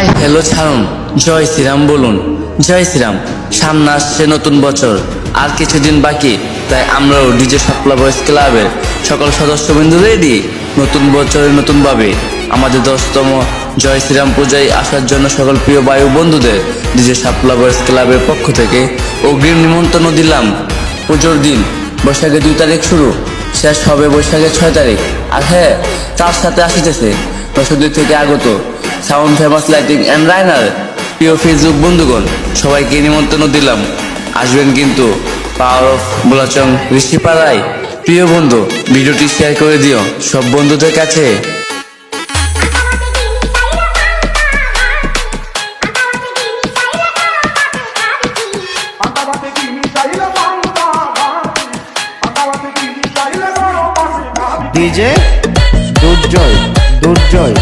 Hi hello ছাড়ুন, জয় শ্রীরাম বলুন। জয় শ্রীরাম। সামনে আসছে নতুন বছর, আর কিছুদিন বাকি, তাই আমরাও ডিজে শাপলা বয়েজ ক্লাবের সকল সদস্যবৃন্দ রেডি নতুন বছরে নতুনভাবে আমাদের 10তম জয় শ্রীরাম পূজায় আসার জন্য সকল প্রিয় বায়ু বন্ধুদের ডিজে শাপলা বয়েজ ক্লাবের পক্ষ থেকে অগ্রিম নিমন্ত্রণ দিলাম। পুজোর দিন বৈশাখের 2 তারিখ শুরু, শেষ হবে বৈশাখের 6 তারিখ। আর হ্যাঁ, তার সাথে আসিতেছে দর্শকদের থেকে আগত সাউন্ড ফেমাস লাইটিং অ্যান্ড রাইনার। প্রিয় ফেসবুক বন্ধুগণ, সবাইকে নিমন্ত্রণ দিলাম, আসবেন কিন্তু। পাওয়ার অফ বোলাচং ঋষিপাড়ায়। প্রিয় বন্ধু, ভিডিওটি শেয়ার করে দিও সব বন্ধুদের কাছে। ডিজে দুর্জয়।